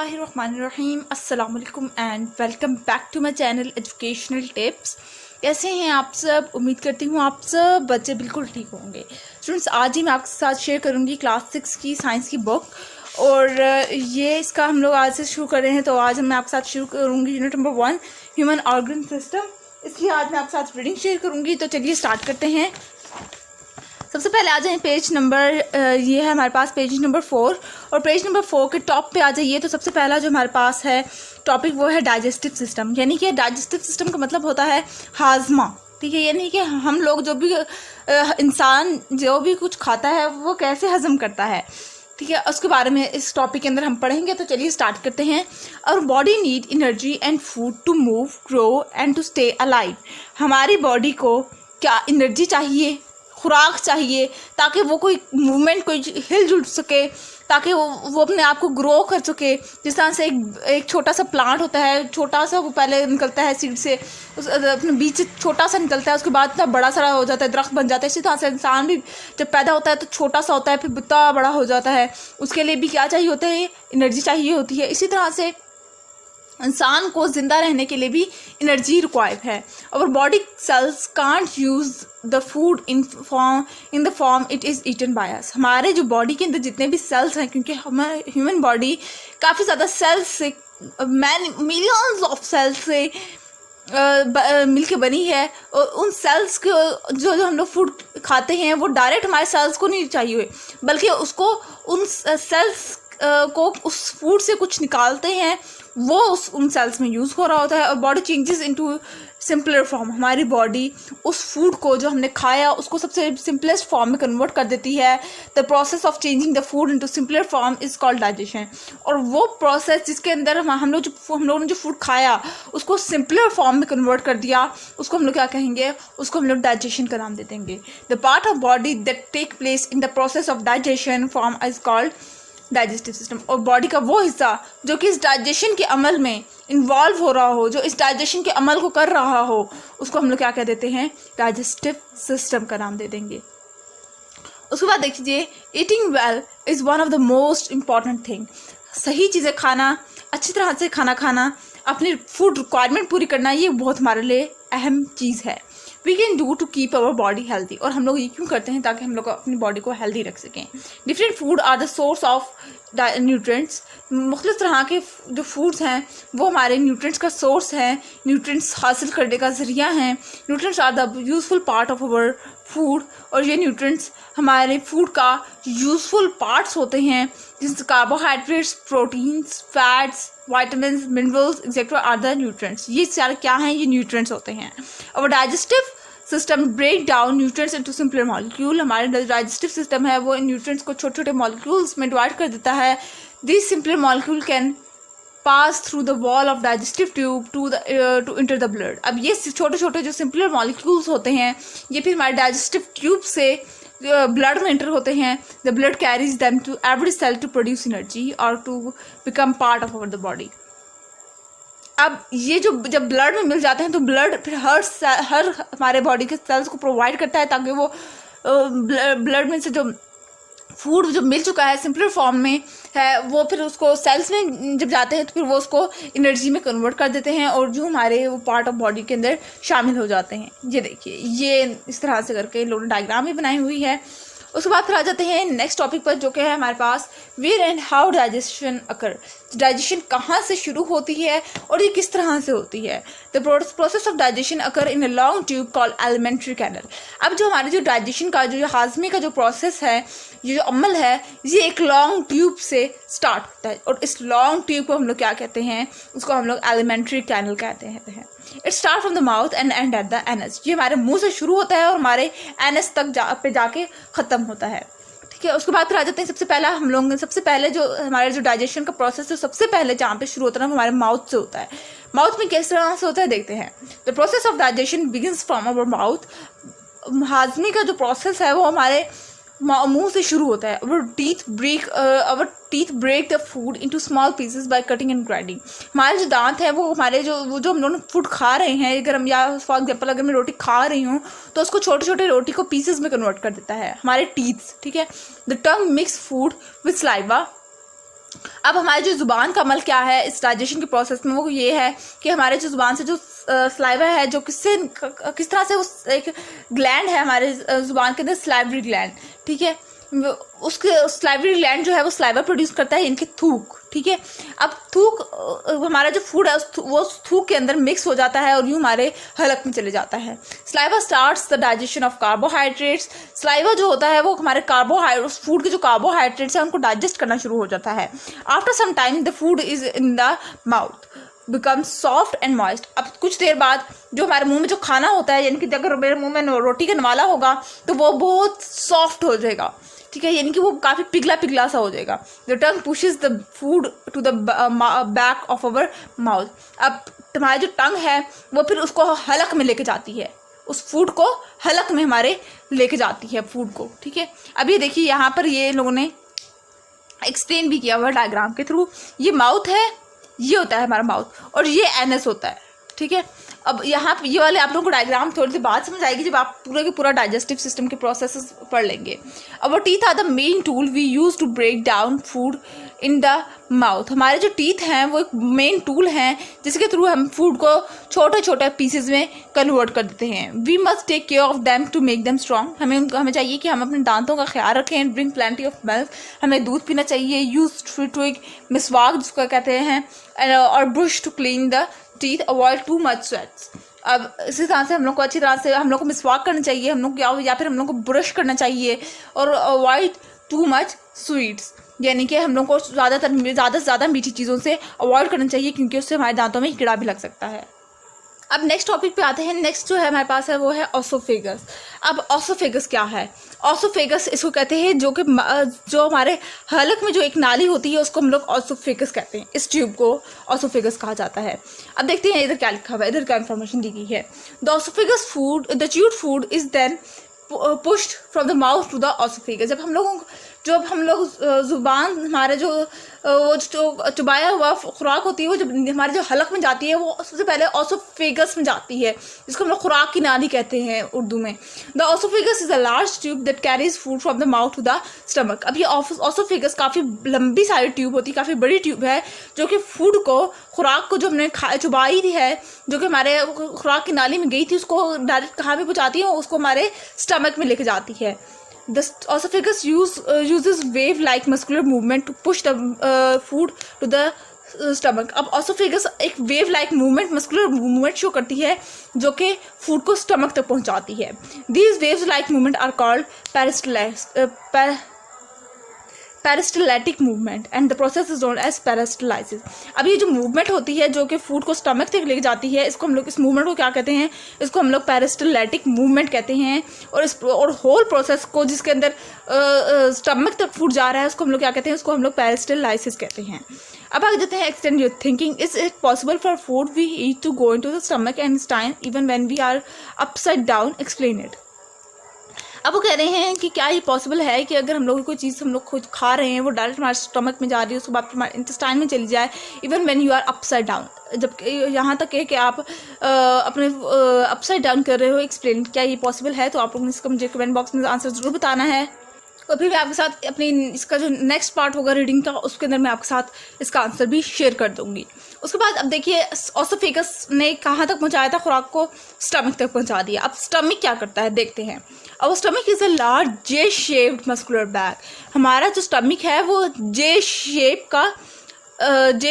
बिस्मिल्लाहिर्रहमानिर्रहीम अस्सलाम वालेकुम and welcome back to my channel educational tips. कैसे हैं आप सब? उम्मीद करती हूँ आप सब बच्चे बिल्कुल ठीक होंगे। स्टूडेंट्स, आज ही मैं आपके साथ शेयर करूँगी क्लास 6 की साइंस की बुक, और ये इसका हम लोग आज से शुरू कर रहे हैं। तो आज मैं आपके साथ शुरू करूँगी unit number 1 human organ system. इसलिए आज मैं आपके साथ रीडिंग शेयर करूँगी। तो चलिए स्टार्ट करते हैं। सबसे पहले आ जाए पेज नंबर, ये है हमारे पास पेज नंबर 4, और पेज नंबर 4 के टॉप पे आ जाइए। तो सबसे पहला जो हमारे पास है टॉपिक वो है डाइजेस्टिव सिस्टम। यानी कि डाइजेस्टिव सिस्टम का मतलब होता है हाजमा, ठीक है। यानी कि हम लोग जो भी इंसान जो भी कुछ खाता है वो कैसे हजम करता है, ठीक है, उसके बारे में इस टॉपिक के अंदर हम पढ़ेंगे। तो चलिए स्टार्ट करते हैं। Our body need energy and food to move, grow and to stay alive. हमारी बॉडी को क्या एनर्जी चाहिए, खुराक चाहिए, ताकि वो कोई मूवमेंट, कोई हिल जुल सके, ताकि वो अपने आप को ग्रो कर सके। जिस तरह से एक छोटा सा प्लांट होता है, छोटा सा वो पहले निकलता है सीड से, उस अपने बीच से छोटा सा निकलता है, उसके बाद इतना बड़ा सारा हो जाता है, दरख्त बन जाता है। इसी तरह से इंसान भी जब पैदा होता है तो छोटा सा होता है, फिर इतना बड़ा हो जाता है। उसके लिए भी क्या चाहिए होता है? एनर्जी चाहिए होती है। इसी तरह से इंसान को जिंदा रहने के लिए भी एनर्जी रिक्वायर्ड है। और body cells can't use the food in the form it is eaten by us. हमारे जो बॉडी के अंदर जितने भी सेल्स हैं, क्योंकि हमारे ह्यूमन बॉडी काफ़ी ज़्यादा सेल्स से, मिलियंस ऑफ सेल्स से मिलके बनी है। और उन सेल्स को जो हम लोग फूड खाते हैं वो डायरेक्ट हमारे सेल्स को नहीं चाहिए, बल्कि उसको उन सेल्स को उस फूड से कुछ निकालते हैं, वो उन सेल्स में यूज़ हो रहा होता है। और body changes into simpler form. हमारी बॉडी उस फूड को जो हमने खाया उसको सबसे सिंपलेस्ट फॉर्म में कन्वर्ट कर देती है। The process of changing the food into simpler form is called digestion. और वो प्रोसेस जिसके अंदर हम लोगों ने जो फूड खाया उसको सिंपलर फॉर्म में कन्वर्ट कर दिया, उसको हम लोग क्या कहेंगे? उसको हम लोग डाइजेशन का नाम दे देंगे। The part of body that take place in the process of digestion form is called digestive system. और बॉडी का वो हिस्सा जो कि इस डाइजेशन के अमल में इन्वॉल्व हो रहा हो, जो इस डाइजेशन के अमल को कर रहा हो, उसको हम लोग क्या कह देते हैं? डाइजेस्टिव सिस्टम का नाम दे देंगे। उसके बाद देखिए, eating well is one of the most important thing. सही चीज़ें खाना, अच्छी तरह से खाना खाना, अपनी फूड रिक्वायरमेंट पूरी करना, ये बहुत हमारे लिए अहम चीज़ है। We can do to keep our body healthy. और हम लोग ये क्यों करते हैं? ताकि हम लोग अपनी बॉडी को हेल्दी रख सकें। Different food are the source of nutrients. मुख्तलिफ तरह के जो फूड्स हैं वो हमारे न्यूट्रिएंट्स का सोर्स हैं, न्यूट्रिएंट्स हासिल करने का ज़रिया हैं। Nutrients are the useful part of our food. और ये न्यूट्रिएंट्स हमारे फूड का यूज़फुल पार्ट्स होते हैं, जिससे carbohydrates, proteins, fats, vitamins, minerals etcetera are the nutrients. ये सारे क्या हैं? ये न्यूट्रिएंट्स होते हैं। और digestive system break down nutrients into simpler molecule. हमारे डाइजेस्टिव सिस्टम है वो इन न्यूट्रिएंट्स को छोटे छोटे मॉलिक्यूल्स में डिवाइड कर देता है। This simpler molecule can pass through the wall of digestive tube to enter the blood. अब ये छोटे छोटे जो सिंपलर मॉलिक्यूल्स होते हैं ये फिर हमारे डाइजेस्टिव ट्यूब से ब्लड में एंटर होते हैं। The blood carries them to every cell to produce energy और to become part of our the body. अब ये जो जब ब्लड में मिल जाते हैं तो ब्लड फिर हर हमारे बॉडी के सेल्स को प्रोवाइड करता है, ताकि वो ब्लड में से जो फूड जो मिल चुका है सिंपलर फॉर्म में है वो फिर उसको सेल्स में जब जाते हैं तो फिर वो उसको एनर्जी में कन्वर्ट कर देते हैं, और जो हमारे वो पार्ट ऑफ बॉडी के अंदर शामिल हो जाते हैं। ये देखिए, ये इस तरह से करके लोगों ने डायग्राम भी बनाई हुई है। उसके बाद फिर आ जाते हैं नेक्स्ट टॉपिक पर, जो कि है हमारे पास where and how digestion occur. Digestion कहाँ से शुरू होती है और ये किस तरह से होती है? The process of digestion occur in a long tube called alimentary canal. अब जो हमारे जो डाइजेशन का जो हाजमे का जो प्रोसेस है, ये जो अमल है, ये एक लॉन्ग ट्यूब से स्टार्ट होता है। और इस लॉन्ग ट्यूब को हम लोग क्या कहते हैं? उसको हम लोग एलिमेंट्री कैनल कहते हैं। It start from the mouth and and at the anus. ये हमारे मुंह से शुरू होता है और हमारे एनस तक जाके ख़त्म होता है, ठीक है। उसके बाद फिर आ जाते हैं, सबसे पहले जो हमारे जो डाइजेशन का प्रोसेस है सबसे पहले जहाँ पे शुरू होता है वो हमारे माउथ से होता है। माउथ में किस तरह से होता है देखते हैं। The process of digestion begins from our mouth. हाजमे का जो प्रोसेस है वो हमारे मुंह से शुरू होता है। Our teeth break the food into small pieces by cutting and grinding. हमारे जो दांत है वो हमारे जो हम लोग फूड खा रहे हैं, अगर हम या फॉर एग्जाम्पल अगर मैं रोटी खा रही हूँ तो उसको छोटे छोटे रोटी को पीसेस में कन्वर्ट कर देता है हमारे टीथ, ठीक है। The tongue mix food with saliva अब हमारे जो ज़ुबान का अमल क्या है इस डाइजेशन के प्रोसेस में, वो ये है कि हमारे जो ज़ुबान से जो सलाइवा है, जो किस तरह से उस एक ग्लैंड है हमारे ज़ुबान के अंदर, सलाइवरी ग्लैंड, ठीक है, उसके सलाइवरी ग्लैंड जो है वो सलाइवा प्रोड्यूस करता है, इनके थूक, ठीक है। अब थूक हमारा जो फूड है वो उस थूक के अंदर मिक्स हो जाता है और यूँ हमारे हलक में चले जाता है। Saliva starts the digestion of carbohydrates. Saliva जो होता है वो हमारे उस फूड के जो कार्बोहाइड्रेट्स हैं उनको डाइजेस्ट करना शुरू हो जाता है। After some time the food is in the mouth become soft and moist. अब कुछ देर बाद जो हमारे मुंह में जो खाना होता है, यानी कि अगर मेरे मुंह में रोटी का नवाला होगा तो वो बहुत सॉफ्ट हो जाएगा, ठीक है, यानी कि वो काफ़ी पिघला पिघला सा हो जाएगा। The tongue pushes the food to the back of our mouth. अब हमारी जो टंग है वो फिर उसको हलक में लेके जाती है, उस फूड को हलक में हमारे लेके जाती है फूड को, ठीक है। अब ये देखिए यहाँ पर ये लोगों ने एक्सप्लेन भी किया हुआ डायग्राम के थ्रू। ये माउथ है, ये होता है हमारा माउथ, और ये एनस होता है, ठीक है। अब यहाँ पे ये वाले आप लोगों को डायग्राम थोड़ी सी बात समझ आएगी जब आप पूरा के पूरा डाइजेस्टिव सिस्टम के प्रोसेसेस पढ़ लेंगे। अब teeth are the main tool we use to break down food in the mouth. हमारे जो टीथ हैं वो एक मेन टूल हैं जिसके थ्रू हम फूड को छोटे छोटे पीसेज में कन्वर्ट कर देते हैं। We must take care of them to make them strong. हमें चाहिए कि हम अपने दांतों का ख्याल रखें। ड्रिंक प्लेंटी ऑफ मिल्क, हमें दूध पीना चाहिए। यूज ट्विग मिसवाक जिसको कहते हैं, और brush to clean the teeth, avoid too much sweets. अब इसी तरह से हम लोग को अच्छी तरह से हम लोग को मिसवाक करना चाहिए, हम लोग या फिर हम लोग को ब्रश करना चाहिए, और अवॉइड टू मच स्वीट्स, यानी कि हम लोग को ज़्यादा से ज़्यादा मीठी चीज़ों से अवॉइड करना चाहिए क्योंकि उससे हमारे दांतों में कीड़ा भी लग सकता है। अब नेक्स्ट टॉपिक पे आते हैं। नेक्स्ट जो है हमारे पास है वो है ऑसोफेगस। अब ऑसोफेगस क्या है? ऑसोफेगस इसको कहते हैं जो हमारे हलक में जो एक नाली होती है उसको हम लोग ऑसोफेगस कहते हैं। इस ट्यूब को ऑसोफेगस कहा जाता है। अब देखते हैं इधर क्या लिखा हुआ है, इधर क्या इन्फॉर्मेशन दी गई है। The oesophagus food, the chewed food is then pushed from the mouth to the oesophagus. जब हम लोग ज़ुबान हमारे जो चुबाया हुआ खुराक होती है वो जब हमारे जो हलक में जाती है वो सबसे पहले ऑसोफेगस में जाती है, जिसको हम लोग खुराक की नाली कहते हैं उर्दू में। The oesophagus is a large tube that carries food from the mouth to the stomach. अब ये ऑसोफेगस काफ़ी लंबी सारी ट्यूब होती है, काफ़ी बड़ी ट्यूब है जो कि फूड को, खुराक को जो हमने चुबाई थी है, जो कि हमारे खुराक की नाली में गई थी, उसको डायरेक्ट कहाँ पे पहुँचाती है? उसको हमारे स्टमक में लेके जाती है। The esophagus uses wave-like muscular movement to push the food to the stomach. अब esophagus एक wave-like movement, muscular movement show करती है जो कि फूड को स्टमक तक पहुंचाती है। These waves-like movement are called peristaltic movement and the process is known as peristalsis. अब ये जो मूवमेंट होती है जो कि फूड को स्टमक तक लेके जाती है, इसको हम लोग, इस मूवमेंट को क्या कहते हैं? इसको हम लोग पेरिस्टलेटिक मूवमेंट कहते हैं। और होल प्रोसेस को जिसके अंदर स्टमक तक फूड जा रहा है उसको हम लोग क्या कहते हैं? उसको हम लोग पेरिस्टलाइसिस कहते हैं। अब आगे जाते हैं। Extend your thinking. Is it possible for food we eat to go into the stomach and intestine even when we are upside down? Explain it. अब वो कह रहे हैं कि क्या ये पॉसिबल है कि अगर हम लोग कोई चीज़ हम लोग खुद खा रहे हैं वो डायरेक्ट हमारे स्टमक में जा रही है, उसके बाद हमारे इंटेस्टाइन में चली जाए, even when you are upside down, जब यहाँ तक है कि आप अपने अपसाइड डाउन कर रहे हो। एक्सप्लेन, क्या ये पॉसिबल है? तो आप लोगों ने इसका मुझे कमेंट बॉक्स में आंसर ज़रूर बताना है। और फिर मैं आपके साथ अपनी इसका जो नेक्स्ट पार्ट होगा रीडिंग का, उसके अंदर मैं आपके साथ इसका आंसर भी शेयर कर दूंगी। उसके बाद अब देखिए ऑसोफेगस ने कहाँ तक पहुँचाया था खुराक को? स्टमक तक पहुँचा दिया। अब स्टमक क्या करता है देखते हैं। अब stomach is a large J shaped muscular bag. हमारा जो स्टमक है वो जे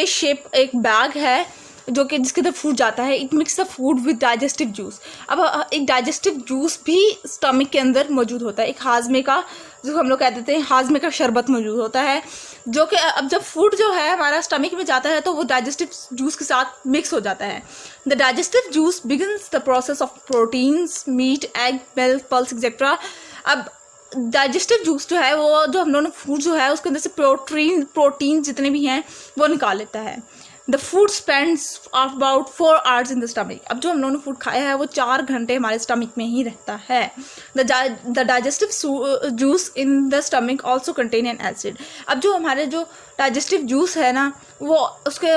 शेप एक बैग है जो कि जिसके अंदर फूड जाता है। It mix the food with digestive juice. अब एक डाइजेस्टिव जूस भी स्टमक के अंदर मौजूद होता है, एक हाजमे का, जो हम लोग कह देते हैं हाजमे का शरबत मौजूद होता है, जो कि अब जब फूड जो है हमारा स्टमक में जाता है तो वो डाइजेस्टिव जूस के साथ मिक्स हो जाता है। The digestive juice begins the process of proteins, meat, egg, milk, pulse etcetera. अब डाइजेस्टिव जूस जो है वो जो हम लोगों ने फूड जो है उसके अंदर से प्रोटीन जितने भी हैं वो निकाल लेता है। The food spends about 4 hours in the stomach. अब जो हम लोगों ने फूड खाया है वो 4 घंटे हमारे स्टमक में ही रहता है। The digestive juice in the stomach also contain N acid. अब जो हमारे जो डाइजेस्टिव जूस है ना वो उसके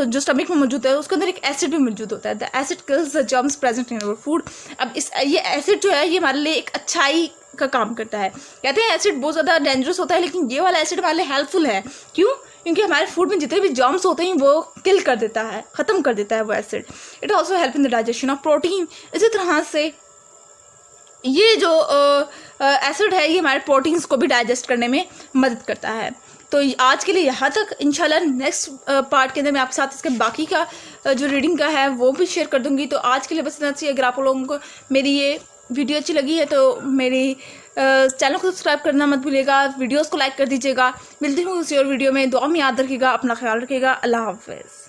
जो स्टमक में मौजूद है उसके अंदर एक एसिड भी मौजूद होता है। The acid kills the germs present in our food. अब ये एसिड जो है ये हमारे लिए एक अच्छाई का काम करता है। कहते हैं एसिड बहुत ज़्यादा डेंजरस होता है लेकिन ये वाला एसिड हमारे लिए हेल्पफुल है। क्यों? क्योंकि हमारे फूड में जितने भी जर्म्स होते हैं वो किल कर देता है, ख़त्म कर देता है वो acid. It also help in the digestion of protein. इसी तरह से ये जो एसिड है ये हमारे प्रोटीन्स को भी डाइजेस्ट करने में मदद करता है। तो आज के लिए यहाँ तक। इंशाल्लाह नेक्स्ट पार्ट के अंदर मैं आपके साथ इसके बाकी का जो रीडिंग का है वो भी शेयर कर दूँगी। तो आज के लिए बस इतना चाहिए। अगर आप लोगों को मेरी ये वीडियो अच्छी लगी है तो मेरी चैनल को सब्सक्राइब करना मत भूलिएगा, वीडियोस को लाइक कर दीजिएगा। मिलती हूँ किसी और वीडियो में। दुआ में याद रखिएगा, अपना ख्याल रखिएगा। अल्लाह हाफ़िज़।